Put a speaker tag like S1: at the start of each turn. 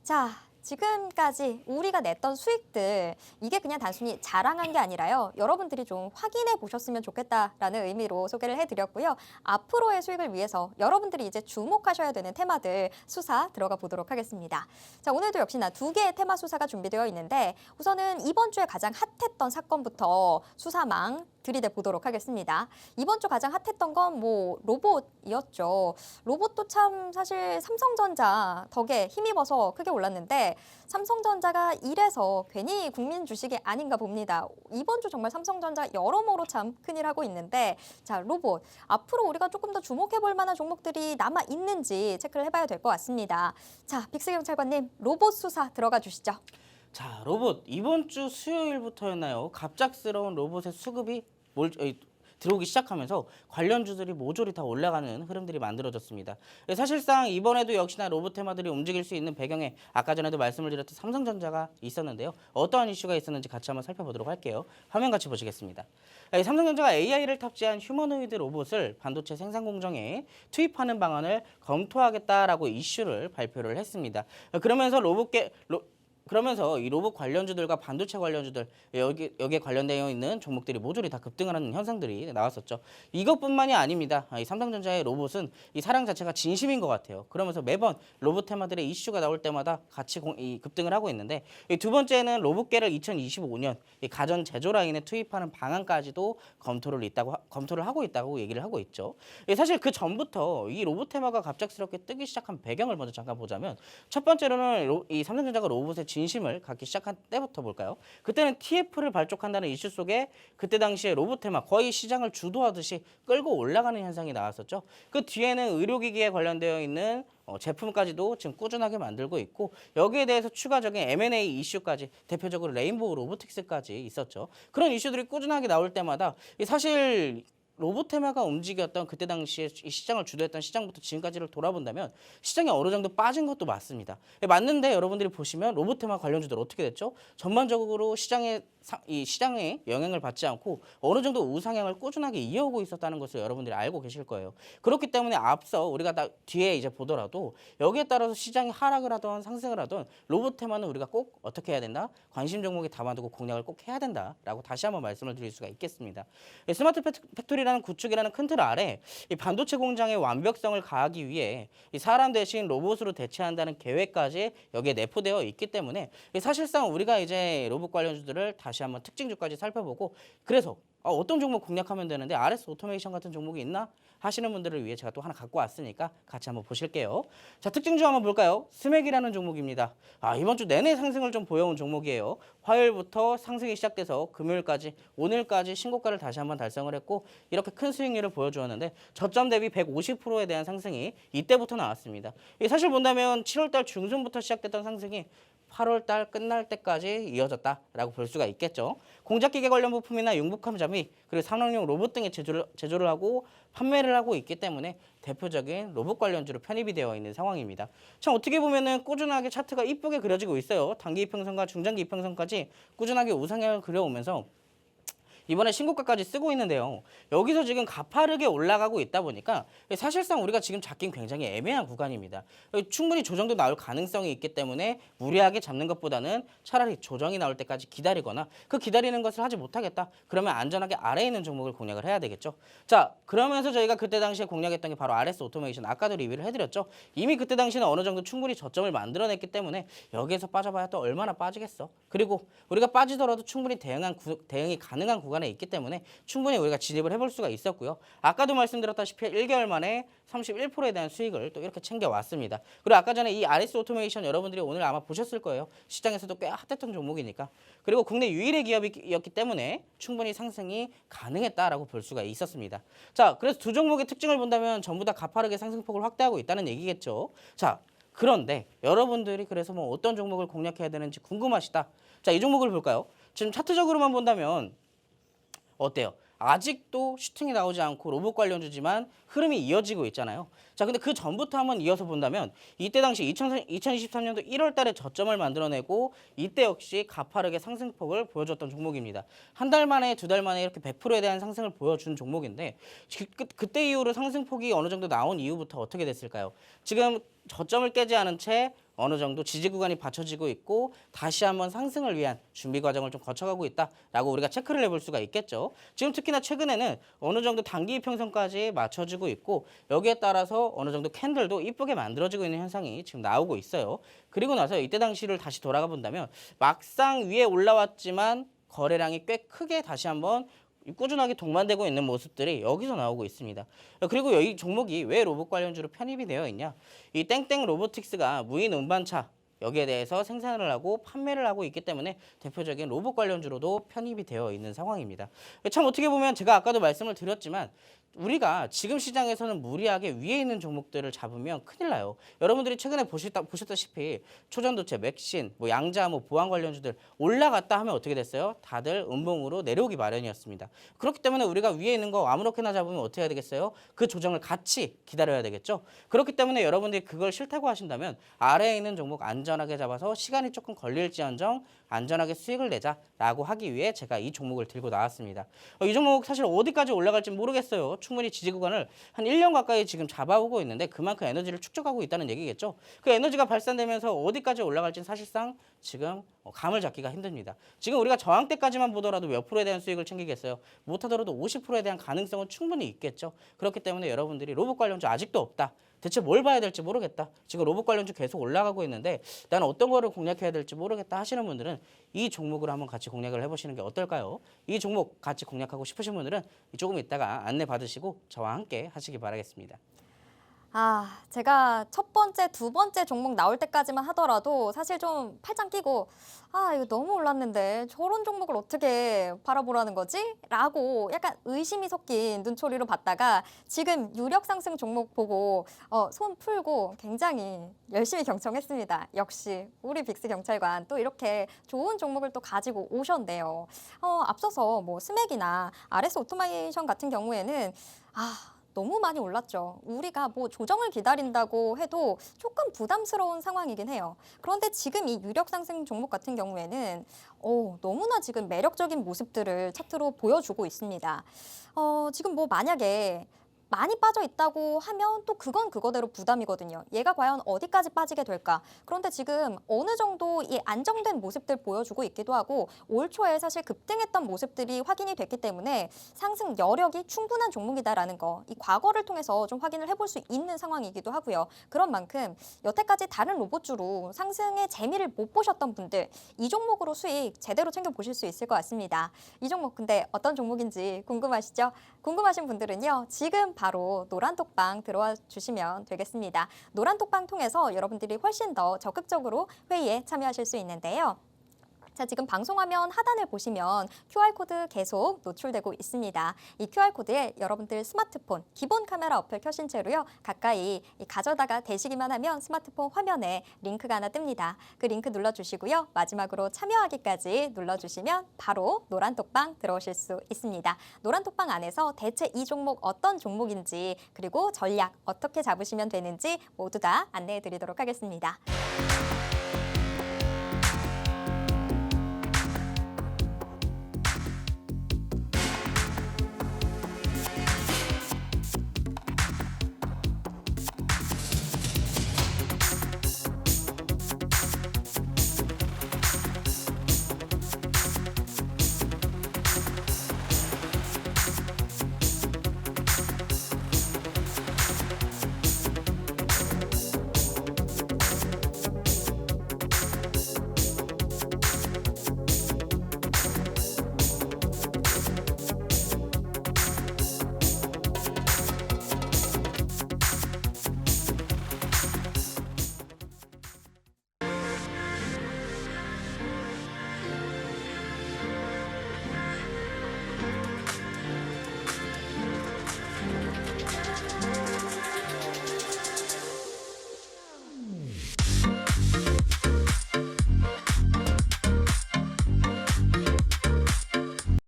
S1: 자, 지금까지 우리가 냈던 수익들 이게 그냥 단순히 자랑한 게 아니라요. 여러분들이 좀 확인해 보셨으면 좋겠다라는 의미로 소개를 해드렸고요. 앞으로의 수익을 위해서 여러분들이 이제 주목하셔야 되는 테마들 수사 들어가 보도록 하겠습니다. 자, 오늘도 역시나 두 개의 테마 수사가 준비되어 있는데 우선은 이번 주에 가장 핫했던 사건부터 수사망 들이대 보도록 하겠습니다. 이번 주 가장 핫했던 건 뭐 로봇이었죠. 로봇도 참 사실 삼성전자 덕에 힘입어서 크게 올랐는데 삼성전자가 이래서 괜히 국민 주식이 아닌가 봅니다. 이번 주 정말 삼성전자 여러모로 참 큰일 하고 있는데 자, 로봇 앞으로 우리가 조금 더 주목해 볼 만한 종목들이 남아 있는지 체크를 해봐야 될 것 같습니다. 자, 빅스 경찰관님 로봇 수사 들어가 주시죠.
S2: 자, 로봇 이번 주 수요일부터였나요? 갑작스러운 로봇의 수급이 들어오기 시작하면서 관련주들이 모조리 다 올라가는 흐름들이 만들어졌습니다. 사실상 이번에도 역시나 로봇 테마들이 움직일 수 있는 배경에 아까 전에도 말씀을 드렸던 삼성전자가 있었는데요. 어떠한 이슈가 있었는지 같이 한번 살펴보도록 할게요. 화면 같이 보시겠습니다. 삼성전자가 AI를 탑재한 휴머노이드 로봇을 반도체 생산 공정에 투입하는 방안을 검토하겠다라고 이슈를 발표를 했습니다. 그러면서 이 로봇 관련주들과 반도체 관련주들 여기에 관련되어 있는 종목들이 모조리 다 급등하는 현상들이 나왔었죠. 이것뿐만이 아닙니다. 이 삼성전자의 로봇은 이 사랑 자체가 진심인 것 같아요. 그러면서 매번 로봇 테마들의 이슈가 나올 때마다 같이 급등을 하고 있는데 두 번째는 로봇계를 2025년 이 가전 제조 라인에 투입하는 방안까지도 검토를 하고 있다고 얘기를 하고 있죠. 사실 그 전부터 이 로봇 테마가 갑작스럽게 뜨기 시작한 배경을 먼저 잠깐 보자면 첫 번째로는 이 삼성전자가 로봇의 진심을 갖기 시작한 때부터 볼까요? 그때는 TF를 발족한다는 이슈 속에 그때 당시에 로봇 테마 거의 시장을 주도하듯이 끌고 올라가는 현상이 나왔었죠. 그 뒤에는 의료기기에 관련되어 있는 제품까지도 지금 꾸준하게 만들고 있고 여기에 대해서 추가적인 M&A 이슈까지 대표적으로 레인보우 로보틱스까지 있었죠. 그런 이슈들이 꾸준하게 나올 때마다 사실 로봇 테마가 움직였던 그때 당시에 이 시장을 주도했던 시장부터 지금까지를 돌아본다면 시장이 어느 정도 빠진 것도 맞습니다. 맞는데 여러분들이 보시면 로봇 테마 관련주들 어떻게 됐죠? 전반적으로 이 시장에 영향을 받지 않고 어느 정도 우상향을 꾸준하게 이어오고 있었다는 것을 여러분들이 알고 계실 거예요. 그렇기 때문에 앞서 우리가 뒤에 이제 보더라도 여기에 따라서 시장이 하락을 하던 상승을 하던 로봇 테마는 우리가 꼭 어떻게 해야 된다? 관심 종목에 담아두고 공략을 꼭 해야 된다라고 다시 한번 말씀을 드릴 수가 있겠습니다. 스마트 팩토리라는 구축이라는 큰 틀 아래 이 반도체 공장의 완벽성을 가하기 위해 이 사람 대신 로봇으로 대체한다는 계획까지 여기에 내포되어 있기 때문에 사실상 우리가 이제 로봇 관련주들을 다시 한번 특징주까지 살펴보고 그래서 어떤 종목 공략하면 되는데 RS 오토메이션 같은 종목이 있나 하시는 분들을 위해 제가 또 하나 갖고 왔으니까 같이 한번 보실게요. 자, 특징주 한번 볼까요? 스맥이라는 종목입니다. 이번 주 내내 상승을 좀 보여온 종목이에요. 화요일부터 상승이 시작돼서 금요일까지 오늘까지 신고가를 다시 한번 달성을 했고 이렇게 큰 수익률을 보여주었는데 저점 대비 150%에 대한 상승이 이때부터 나왔습니다. 사실 본다면 7월달 중순부터 시작됐던 상승이 8월달 끝날 때까지 이어졌다라고 볼 수가 있겠죠. 공작기계 관련 부품이나 융복함 장비 그리고 산업용 로봇 등의 제조를 하고 판매를 하고 있기 때문에 대표적인 로봇 관련주로 편입이 되어 있는 상황입니다. 참 어떻게 보면은 꾸준하게 차트가 이쁘게 그려지고 있어요. 단기 이평선과 중장기 이평선까지 꾸준하게 우상향을 그려오면서 이번에 신고가까지 쓰고 있는데요. 여기서 지금 가파르게 올라가고 있다 보니까 사실상 우리가 지금 잡긴 굉장히 애매한 구간입니다. 충분히 조정도 나올 가능성이 있기 때문에 무리하게 잡는 것보다는 차라리 조정이 나올 때까지 기다리거나 그 기다리는 것을 하지 못하겠다. 그러면 안전하게 아래에 있는 종목을 공략을 해야 되겠죠. 자, 그러면서 저희가 그때 당시에 공략했던 게 바로 RS 오토메이션 아까도 리뷰를 해드렸죠. 이미 그때 당시에는 어느 정도 충분히 저점을 만들어냈기 때문에 여기에서 빠져봐야 또 얼마나 빠지겠어. 그리고 우리가 빠지더라도 충분히 대응이 가능한 구간에 있기 때문에 충분히 우리가 진입을 해볼 수가 있었고요. 아까도 말씀드렸다시피 1개월 만에 31%에 대한 수익을 또 이렇게 챙겨왔습니다. 그리고 아까 전에 이 RS 오토메이션 여러분들이 오늘 아마 보셨을 거예요. 시장에서도 꽤 핫했던 종목이니까. 그리고 국내 유일의 기업이었기 때문에 충분히 상승이 가능했다라고 볼 수가 있었습니다. 자, 그래서 두 종목의 특징을 본다면 전부 다 가파르게 상승폭을 확대하고 있다는 얘기겠죠. 자, 그런데 여러분들이 그래서 뭐 어떤 종목을 공략해야 되는지 궁금하시다. 자, 이 종목을 볼까요? 지금 차트적으로만 본다면 어때요? 아직도 슈팅이 나오지 않고 로봇 관련주지만 흐름이 이어지고 있잖아요. 자, 근데 그 전부터 한번 이어서 본다면 이때 당시 2023년도 1월 달에 저점을 만들어내고 이때 역시 가파르게 상승폭을 보여줬던 종목입니다. 한 달 만에 두 달 만에 이렇게 100%에 대한 상승을 보여준 종목인데 그때 이후로 상승폭이 어느 정도 나온 이후부터 어떻게 됐을까요? 지금 저점을 깨지 않은 채 어느 정도 지지 구간이 받쳐지고 있고 다시 한번 상승을 위한 준비 과정을 좀 거쳐가고 있다라고 우리가 체크를 해볼 수가 있겠죠. 지금 특히나 최근에는 어느 정도 단기 이평선까지 맞춰지고 있고 여기에 따라서 어느 정도 캔들도 이쁘게 만들어지고 있는 현상이 지금 나오고 있어요. 그리고 나서 이때 당시를 다시 돌아가 본다면 막상 위에 올라왔지만 거래량이 꽤 크게 다시 한번 꾸준하게 동반되고 있는 모습들이 여기서 나오고 있습니다. 그리고 이 종목이 왜 로봇 관련주로 편입이 되어 있냐? 이 땡땡 로보틱스가 무인 운반차 여기에 대해서 생산을 하고 판매를 하고 있기 때문에 대표적인 로봇 관련주로도 편입이 되어 있는 상황입니다. 참 어떻게 보면 제가 아까도 말씀을 드렸지만 우리가 지금 시장에서는 무리하게 위에 있는 종목들을 잡으면 큰일 나요. 여러분들이 최근에 보셨다시피 초전도체, 맥신, 양자, 보안 관련주들 올라갔다 하면 어떻게 됐어요? 다들 음봉으로 내려오기 마련이었습니다. 그렇기 때문에 우리가 위에 있는 거 아무렇게나 잡으면 어떻게 해야 되겠어요? 그 조정을 같이 기다려야 되겠죠. 그렇기 때문에 여러분들이 그걸 싫다고 하신다면 아래에 있는 종목 안전하게 잡아서 시간이 조금 걸릴지언정 안전하게 수익을 내자라고 하기 위해 제가 이 종목을 들고 나왔습니다. 이 종목 사실 어디까지 올라갈지 모르겠어요. 충분히 지지 구간을 한 1년 가까이 지금 잡아오고 있는데 그만큼 에너지를 축적하고 있다는 얘기겠죠. 그 에너지가 발산되면서 어디까지 올라갈지는 사실상 지금 감을 잡기가 힘듭니다. 지금 우리가 저항대까지만 보더라도 몇 프로에 대한 수익을 챙기겠어요. 못하더라도 50%에 대한 가능성은 충분히 있겠죠. 그렇기 때문에 여러분들이 로봇 관련주 아직도 없다. 대체 뭘 봐야 될지 모르겠다. 지금 로봇 관련주 계속 올라가고 있는데 나는 어떤 거를 공략해야 될지 모르겠다 하시는 분들은 이 종목을 한번 같이 공략을 해보시는 게 어떨까요? 이 종목 같이 공략하고 싶으신 분들은 조금 이따가 안내 받으시고 저와 함께 하시기 바라겠습니다.
S1: 제가 첫 번째, 두 번째 종목 나올 때까지만 하더라도 사실 좀 팔짱 끼고 이거 너무 올랐는데 저런 종목을 어떻게 바라보라는 거지? 라고 약간 의심이 섞인 눈초리로 봤다가 지금 유력 상승 종목 보고 손 풀고 굉장히 열심히 경청했습니다. 역시 우리 빅스 경찰관 또 이렇게 좋은 종목을 또 가지고 오셨네요. 앞서서 스맥이나 RS 오토메이션 같은 경우에는 너무 많이 올랐죠. 우리가 조정을 기다린다고 해도 조금 부담스러운 상황이긴 해요. 그런데 지금 이 유력 상승 종목 같은 경우에는 너무나 지금 매력적인 모습들을 차트로 보여주고 있습니다. 지금 만약에 많이 빠져 있다고 하면 또 그건 그거대로 부담이거든요. 얘가 과연 어디까지 빠지게 될까? 그런데 지금 어느 정도 이 안정된 모습들 보여주고 있기도 하고 올 초에 사실 급등했던 모습들이 확인이 됐기 때문에 상승 여력이 충분한 종목이다라는 거, 이 과거를 통해서 좀 확인을 해볼 수 있는 상황이기도 하고요. 그런 만큼 여태까지 다른 로봇주로 상승의 재미를 못 보셨던 분들 이 종목으로 수익 제대로 챙겨 보실 수 있을 것 같습니다. 이 종목 근데 어떤 종목인지 궁금하시죠? 궁금하신 분들은요. 지금 바로 노란톡방 들어와 주시면 되겠습니다. 노란톡방 통해서 여러분들이 훨씬 더 적극적으로 회의에 참여하실 수 있는데요. 자, 지금 방송화면 하단을 보시면 QR코드 계속 노출되고 있습니다. 이 QR코드에 여러분들 스마트폰 기본 카메라 어플 켜신 채로요. 가까이 가져다가 대시기만 하면 스마트폰 화면에 링크가 하나 뜹니다. 그 링크 눌러주시고요. 마지막으로 참여하기까지 눌러주시면 바로 노란톡방 들어오실 수 있습니다. 노란톡방 안에서 대체 이 종목 어떤 종목인지 그리고 전략 어떻게 잡으시면 되는지 모두 다 안내해 드리도록 하겠습니다.